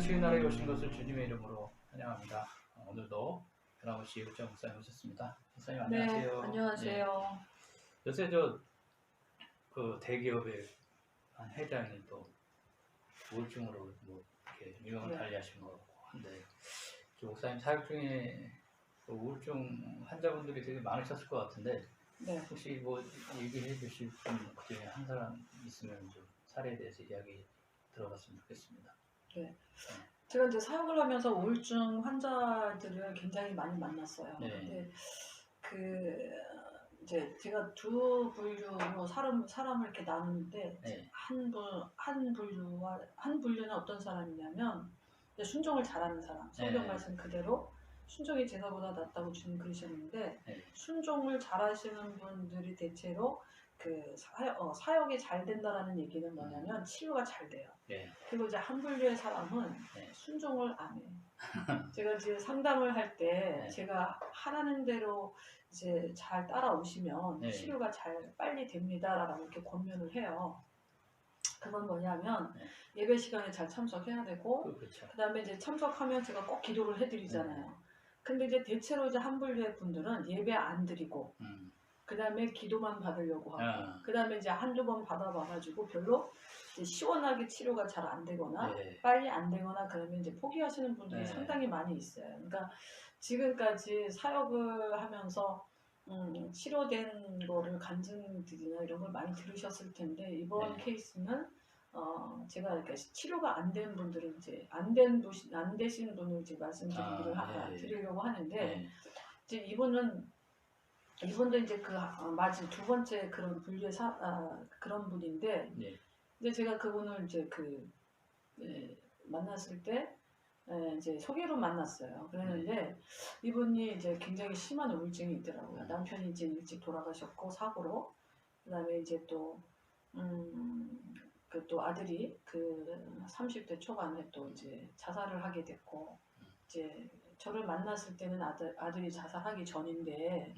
지은 나라에 오신 것을 주님의 이름으로 환영합니다. 오늘도 변함없이 육정 목사님 오셨습니다. 목사님 안녕하세요. 네, 안녕하세요. 요새 그 대기업의 한 회장이 또 우울증으로 뭐 이렇게 유명을 달리하신 것 같고 한데, 목사님 사역 중에 우울증 환자분들이 되게 많으셨을 것 같은데, 네. 혹시 뭐 얘기해 주실 분 그중에 한 사람 있으면 좀 사례에 대해서 이야기 들어봤으면 좋겠습니다. 네. 제가 이제 사역을 하면서 우울증 환자들을 굉장히 많이 만났어요. 네. 근데 이제 제가 두 분류로 사람을 이렇게 나누는데, 네. 한 분류는 어떤 사람이냐면 이제 순종을 잘하는 사람, 성경 네. 말씀 그대로 순종이 제사보다 낫다고 주님 그러셨는데, 네. 순종을 잘하시는 분들이 대체로 그 사역이 잘 된다라는 얘기는 뭐냐면 치유가 잘 돼요. 네. 그리고 이제 한 분류의 사람은 네. 순종을 안 해. 제가 이제 상담을 할 때 네. 제가 하라는 대로 이제 잘 따라오시면 네. 치료가 잘 빨리 됩니다라고 이렇게 권면을 해요. 그건 뭐냐면 예배 시간에 잘 참석해야 되고, 그렇죠. 그다음에 이제 참석하면 제가 꼭 기도를 해드리잖아요. 근데 이제 대체로 이제 한 분류의 분들은 예배 안 드리고, 그다음에 기도만 받으려고 하고, 그다음에 이제 한두 번 받아봐가지고 별로 이제 시원하게 치료가 잘 안 되거나 빨리 안 되거나 그러면 이제 포기하시는 분들이 상당히 많이 있어요. 그러니까 지금까지 사역을 하면서 치료된 거를 간증들이나 이런 걸 많이 들으셨을 텐데, 이번 케이스는 제가 그러니까 치료가 안 된 분들은 이제 안 되신 분을 이제 드리려고 하는데, 이제 이분도 이제 맞은 두 번째 그런 분류의 그런 분인데, 이제 제가 그분을 이제 만났을 때 이제 소개로 만났어요. 그랬는데 이분이 이제 굉장히 심한 우울증이 있더라고요. 남편이 이제 일찍 돌아가셨고 사고로, 그다음에 이제 또 또 아들이 30대 초반에 또 이제 자살을 하게 됐고, 이제 저를 만났을 때는 아들이 자살하기 전인데,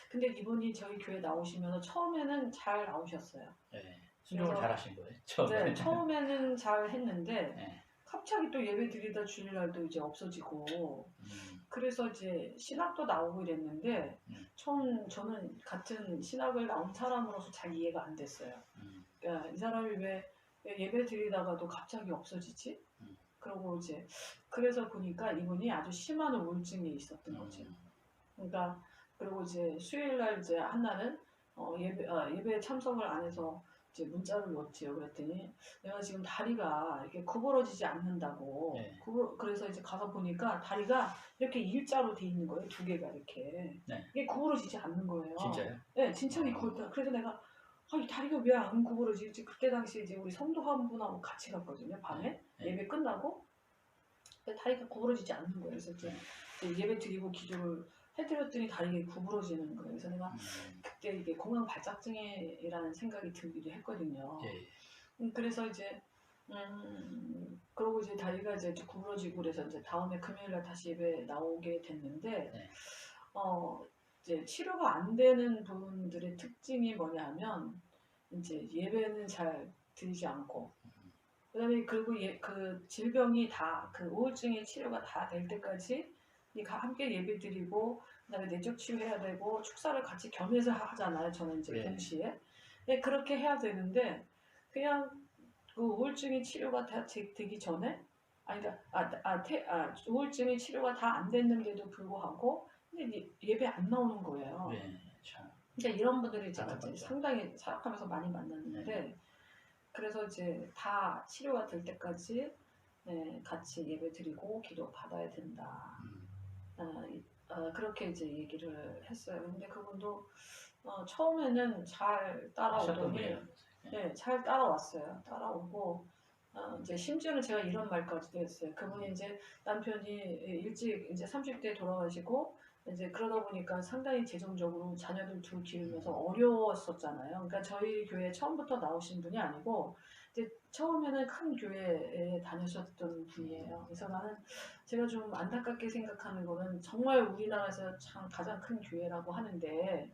근데 이분이 저희 교회 나오시면서 처음에는 잘 나오셨어요. 순종을 잘 하신 거예요? 처음에? 네, 처음에는 잘 했는데 갑자기 또 예배 드리다 주일날도 이제 없어지고, 그래서 이제 신학도 나오고 이랬는데 처음 저는 같은 신학을 나온 사람으로서 잘 이해가 안 됐어요. 그러니까 이 사람이 왜 예배 드리다가도 갑자기 없어지지? 그러고 이제 그래서 보니까 이분이 아주 심한 우울증이 있었던 거죠. 그러니까 그리고 이제 수요일날 이제 한날은 예배에 참석을 안 해서 이제 문자를 넣었지요. 그랬더니 내가 지금 다리가 이렇게 구부러지지 않는다고. 그래서 이제 가서 보니까 다리가 이렇게 일자로 돼 있는 거예요. 두 개가 이렇게. 이게 구부러지지 않는 거예요. 진짜요? 네, 진짜로 구부러져. 그래서 내가 이 다리가 왜 안 구부러지지? 그때 당시 이제 우리 성도 한 분하고 같이 갔거든요. 밤에 예배 끝나고. 근데 다리가 구부러지지 않는 거예요. 그래서 이제 예배 드리고 기도를 해드렸더니 다리가 구부러지는 거예요. 그래서 내가 그때 이게 공황 발작증이라는 생각이 들기도 했거든요. 그래서 이제 그러고 이제 다리가 이제 구부러지고 그래서 이제 다음에 금요일날 다시 예배 나오게 됐는데, 이제 치료가 안 되는 분들의 특징이 뭐냐면 이제 예배는 잘 드리지 않고, 그다음에 그리고 그 질병이 다 우울증의 치료가 다 될 때까지 함께 예배드리고, 그다음에 내적 치유해야 되고 축사를 같이 겸해서 하잖아요. 저는 이제 동시에. 네, 그렇게 해야 되는데 그냥 그 우울증의 치료가 다 되기 전에 우울증의 치료가 다 안 됐는데도 불구하고 근데 예배 안 나오는 거예요. 그러니까 이런 분들이 제가 이제 상당히 사역하면서 많이 만났는데, 그래서 이제 다 치료가 될 때까지 같이 예배 드리고 기도 받아야 된다. 그렇게 이제 얘기를 했어요. 근데 그분도 처음에는 잘 따라오더니 잘 따라왔어요. 따라오고 이제 심지어는 제가 이런 말까지도 했어요. 그분이 이제 남편이 일찍 이제 30대에 돌아가시고 이제 그러다 보니까 상당히 재정적으로 자녀들 둘 기르면서 어려웠었잖아요. 그러니까 저희 교회 처음부터 나오신 분이 아니고 이제 처음에는 큰 교회에 다니셨던 분이에요. 그래서 제가 좀 안타깝게 생각하는 거는 정말 우리나라에서 참 가장 큰 교회라고 하는데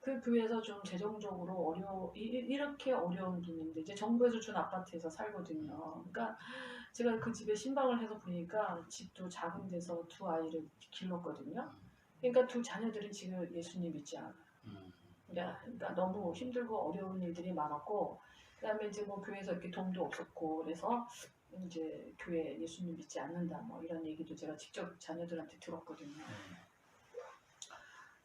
그 교회에서 좀 재정적으로 이렇게 어려운 분인데 이제 정부에서 준 아파트에서 살거든요. 그러니까 제가 그 집에 신방을 해서 보니까 집도 작은 데서 두 아이를 길렀거든요. 그러니까 두 자녀들은 지금 예수님 믿지 않아요. 그러니까 너무 힘들고 어려운 일들이 많았고, 그다음에 이제 뭐 교회에서 이렇게 돈도 없었고, 그래서 이제 교회 예수님 믿지 않는다 뭐 이런 얘기도 제가 직접 자녀들한테 들었거든요.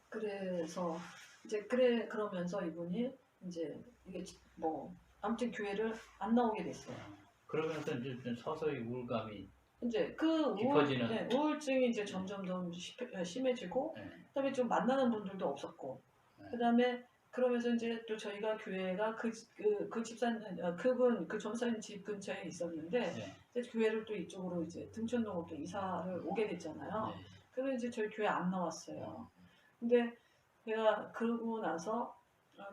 그래서 이제 그러면서 이분이 이제 이게 뭐 아무튼 교회를 안 나오게 됐어요. 그러면서 이제 좀 서서히 우울감이 이제 그 깊어지는. 우울증이 이제 점점 더 심해지고, 네. 그다음에 좀 만나는 분들도 없었고, 네. 그다음에 그러면서 이제 또 저희가 교회가 그 집사님 그분 그 전사님 집 근처에 있었는데 네. 이제 교회를 또 이쪽으로 이제 등촌동으로 또 이사를 오게 됐잖아요. 네. 그러면 이제 저희 교회 안 나왔어요. 근데 제가 그러고 나서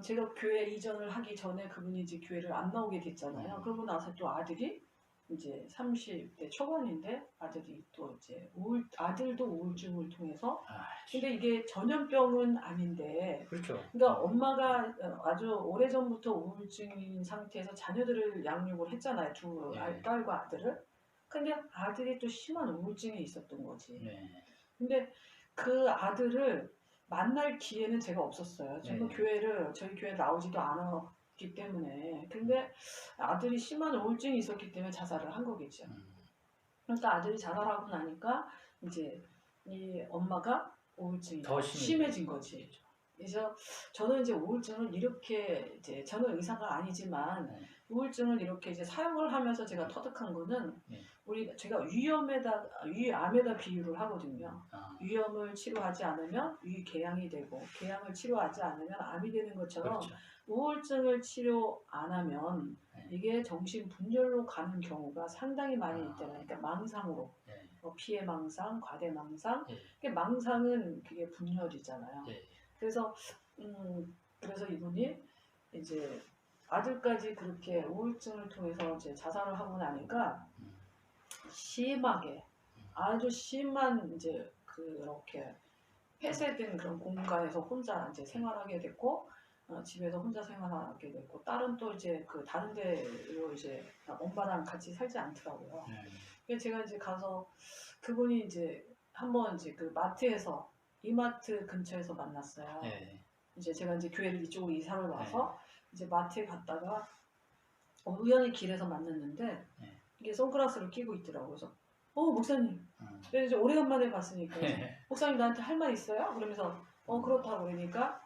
제가 교회 이전을 하기 전에 그분이 이제 교회를 안 나오게 됐잖아요. 그러고 나서 또 아들이 이제 30대 초반인데 아들이 또 이제 아들도 우울증을 통해서, 근데 이게 전염병은 아닌데, 그렇죠. 그러니까 엄마가 아주 오래전부터 우울증인 상태에서 자녀들을 양육을 했잖아요. 두 네. 딸과 아들을. 근데 아들이 또 심한 우울증이 있었던 거지. 네. 근데 그 아들을 만날 기회는 제가 없었어요. 저는 네. 저희 교회 나오지도 않았기 때문에. 근데 아들이 심한 우울증이 있었기 때문에 자살을 한 거겠죠. 그러니까 아들이 자살하고 나니까 이제 이 엄마가 우울증이 더 심해진 거지. 그래서 저는 이제 우울증을 이렇게 이제 저는 의사가 아니지만 네. 우울증을 이렇게 이제 사용을 하면서 제가 터득한 거는 네. 제가 위암에다 비유를 하거든요. 아, 위염을 치료하지 않으면 위궤양이 되고 계양을 치료하지 않으면 암이 되는 것처럼 그렇죠. 우울증을 치료 안 하면 네. 이게 정신분열로 가는 경우가 상당히 많이 있다. 그러니까 망상으로. 네. 피해망상, 과대망상. 네. 망상은 그게 분열이잖아요. 네. 그래서 그래서 이분이 이제 아들까지 그렇게 우울증을 통해서 이제 자살을 하고 나니까 심하게 아주 심한 이제 그렇게 폐쇄된 그런 공간에서 혼자 이제 생활하게 됐고, 집에서 혼자 생활하게 됐고, 딸은 또 이제 그 다른 데로 이제 엄마랑 같이 살지 않더라고요. 그래서 제가 이제 가서 그분이 이제 한번 이제 그 마트에서 이마트 근처에서 만났어요. 네. 이제 제가 이제 교회를 이쪽으로 이사를 와서 이제 마트에 갔다가 우연히 길에서 만났는데 이게 선글라스를 끼고 있더라고요. 그래서 목사님. 그래서 이제 오래간만에 봤으니까 목사님 나한테 할 말 있어요? 그러면서 그렇다고 그러니까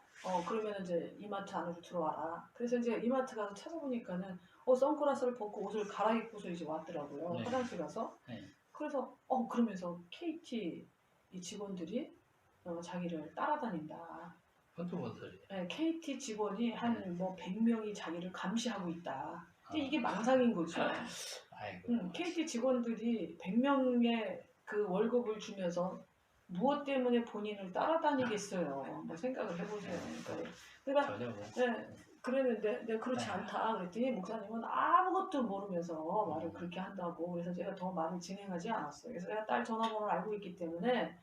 그러면 이제 이마트 안으로 들어와라. 그래서 이제 이마트 가서 찾아보니까는 선글라스를 벗고 옷을 갈아입고서 이제 왔더라고요. 네. 화장실 가서. 네. 그래서 그러면서 KT 이 직원들이 자기를 따라다닌다. 그것도 뭔 소리야? 네, KT 직원이 한 뭐 100명이 자기를 감시하고 있다. 근데 이게 망상인 거죠. 아이고. KT 직원들이 100명의 그 월급을 주면서 무엇 때문에 본인을 따라다니겠어요. 뭐 생각을 해보세요. 그러니까 전혀 뭐. 그랬는데 내가 그렇지 않다 그랬더니 목사님은 아무것도 모르면서 말을 그렇게 한다고. 그래서 제가 더 말을 진행하지 않았어요. 그래서 내가 딸 전화번호를 알고 있기 때문에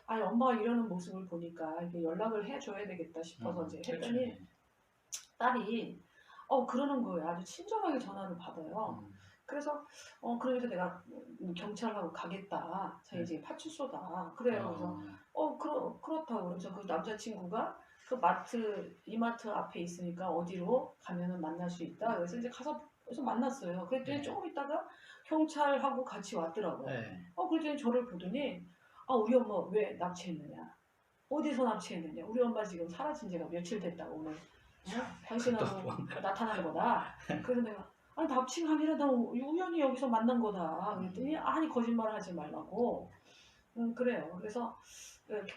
아니 엄마가 이러는 모습을 보니까 이게 연락을 해줘야 되겠다 싶어서 이제 했더니 그렇죠. 딸이 그러는 거예요. 아주 친절하게 전화를 받아요. 그래서 그러면서 내가 경찰하고 가겠다. 자 이제 파출소다. 그래요. 그래서 그렇다고. 그래서 그 남자친구가 그 이마트 앞에 있으니까 어디로 가면은 만날 수 있다. 그래서 이제 그래서 만났어요. 그랬더니 조금 있다가 경찰하고 같이 왔더라고요. 그랬더니 저를 보더니 우리 엄마 왜 납치했느냐? 어디서 납치했느냐? 우리 엄마 지금 사라진 지가 며칠 됐다고 오늘 당신하고 나타난 거다. 그래서 내가 납치가 아니라 나 우연히 여기서 만난 거다. 그랬더니 아니 거짓말 하지 말라고. 그래요. 그래서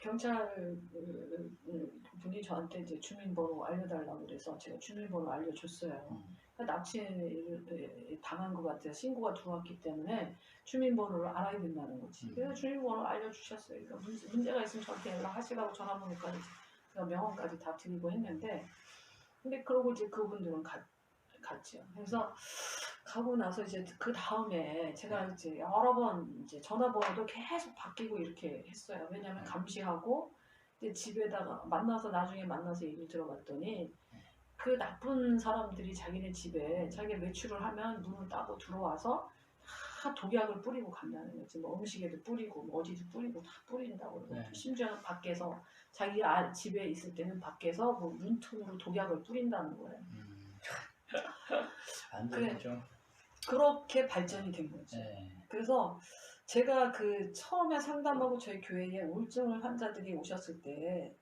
경찰 분이 저한테 이제 주민번호 알려달라고 그래서 제가 주민번호 알려줬어요. 납치 당한 것 같아서 신고가 들어왔기 때문에 주민번호를 알아야 된다는 거지. 그래서 주민번호 알려주셨어요. 그러니까 문제가 있으면 저한테 연락하시라고 전화번호까지 제가 명함까지 다 드리고 했는데, 근데 그러고 이제 그분들은 갔죠. 그래서 가고 나서 이제 그 다음에 제가 이제 여러 번 이제 전화번호도 계속 바뀌고 이렇게 했어요. 왜냐하면 감시하고 근데 집에다가 나중에 만나서 얘기를 들어봤더니 그 나쁜 사람들이 자기네 집에 자기 외출을 하면 문을 따고 들어와서 다 독약을 뿌리고 간다는 거지. 뭐 음식에도 뿌리고 뭐 어디도 뿌리고 다 뿌린다고 그러고 네. 심지어는 밖에서 자기 집에 있을 때는 밖에서 뭐 문틈으로 독약을 뿌린다는 거예요. 안 그래. 되죠. 그렇게 발전이 된 거지. 네. 그래서 제가 그 처음에 상담하고 저희 교회에 우울증 환자들이 오셨을 때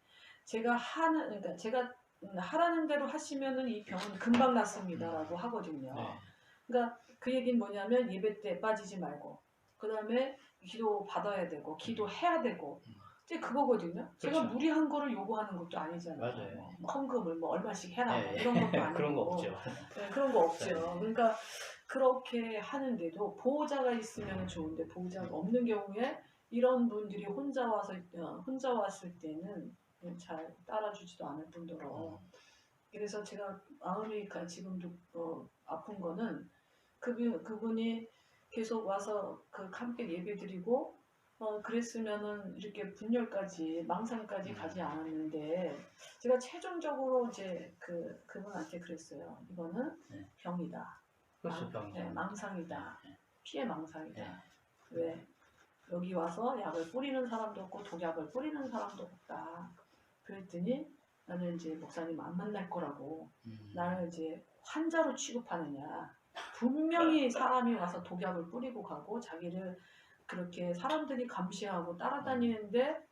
그러니까 제가 하라는 대로 하시면은 이 병은 금방 낫습니다라고 하거든요. 네. 그러니까 그 얘기는 뭐냐면 예배 때 빠지지 말고 그 다음에 기도 받아야 되고 기도해야 되고 이제 그거거든요. 제가 그렇죠. 무리한 거를 요구하는 것도 아니잖아요. 맞아요. 뭐 헌금을 뭐 얼마씩 해라 네. 뭐 이런 것도 아니고 그런 거 없죠. 네, 그런 거 없죠. 네. 그러니까 그렇게 하는데도 보호자가 있으면 좋은데 보호자가 없는 경우에 이런 분들이 혼자 왔을 때는 잘 따라주지도 않을 뿐더러 그래서 제가 마음이 지금도 아픈 거는 그분이 계속 와서 함께 예배드리고 그랬으면은 이렇게 분열까지 망상까지 가지 않았는데 제가 최종적으로 이제 그분한테 그랬어요. 이거는 네. 병이다. 그렇죠. 병이죠. 망상이다. 네. 피해 망상이다. 네. 왜? 여기 와서 약을 뿌리는 사람도 없고 독약을 뿌리는 사람도 없다. 그랬더니 나는 이제 목사님 안 만날 거라고 나를 이제 환자로 취급하느냐. 분명히 사람이 와서 독약을 뿌리고 가고 자기를 그렇게 사람들이 감시하고 따라다니는데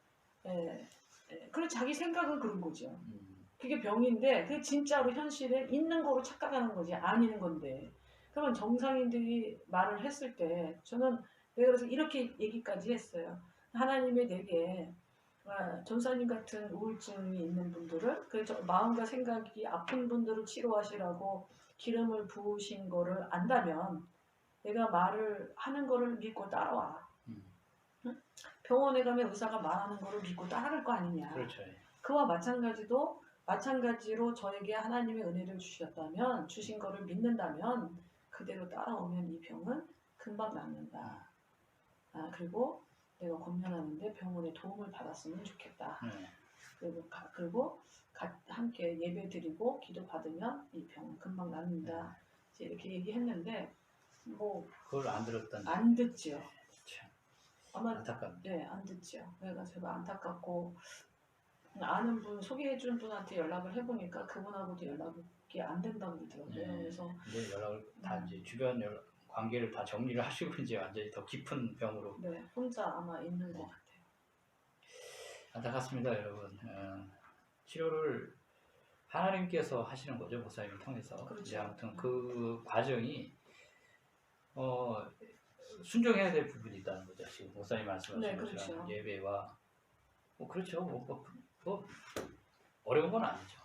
그리고 자기 생각은 그런 거죠. 그게 병인데 그게 진짜로 현실에 있는 거로 착각하는 거지 아닌 건데 그러면 정상인들이 말을 했을 때 저는 내가 그래서 이렇게 얘기까지 했어요. 하나님의 내게 전사님 같은 우울증이 있는 분들을 그래서 마음과 생각이 아픈 분들을 치료하시라고 기름을 부으신 거를 안다면 내가 말을 하는 거를 믿고 따라와. 응? 병원에 가면 의사가 말하는 거를 믿고 따라갈 거 아니냐. 그렇죠. 그와 마찬가지로 저에게 하나님의 은혜를 주신 거를 믿는다면 그대로 따라오면 이 병은 금방 낫는다. 그리고 내가 권면하는데 병원에 도움을 받았으면 좋겠다. 그리고 함께 예배드리고 기도 받으면 이 병은 금방 낫는다. 이제 이렇게 얘기했는데 뭐 그걸 안 들었다니. 안 듣죠. 참 아마 안타깝네. 네, 안 듣죠. 그래서 제가 안타깝고 아는 분 소개해준 분한테 연락을 해보니까 그분하고도 연락이 안 된다고 그러더라고요. 그래서 이제 연락을 다 이제 주변 관계를 다 정리를 하시고 이제 완전히 더 깊은 병으로. 네, 혼자 아마 있는 것 같아요. 안타깝습니다, 여러분. 치료를 하나님께서 하시는 거죠, 목사님을 통해서. 그렇죠. 이제 아무튼 그 과정이 순종해야 될 부분이 있다는 거죠. 지금 목사님 말씀하신 네, 것처럼 그렇죠. 예배와 그렇죠. 뭐 어려운 건 아니죠.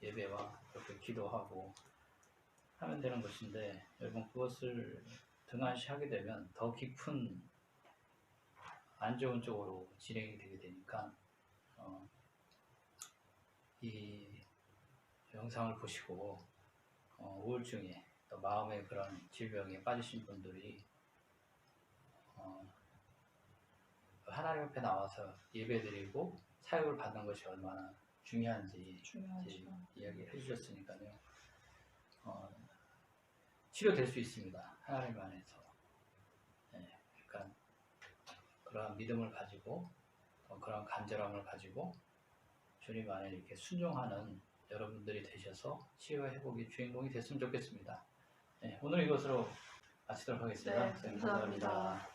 예배와 그렇게 기도하고 하면 되는 것인데 여러분 그것을 등한시하게 되면 더 깊은 안 좋은 쪽으로 진행이 되게 되니까 이 영상을 보시고 우울증에 또 마음의 그런 질병에 빠지신 분들이 하나님 앞에 나와서 예배드리고 사역을 받는 것이 얼마나 중요한지 이야기를 해주셨으니까요. 치료될 수 있습니다. 하나님 안에서. 그러니까 그러한 믿음을 가지고 그러한 간절함을 가지고 주님 안에 이렇게 순종하는 여러분들이 되셔서 치유와 회복의 주인공이 됐으면 좋겠습니다. 오늘 이것으로 마치도록 하겠습니다. 네, 감사합니다.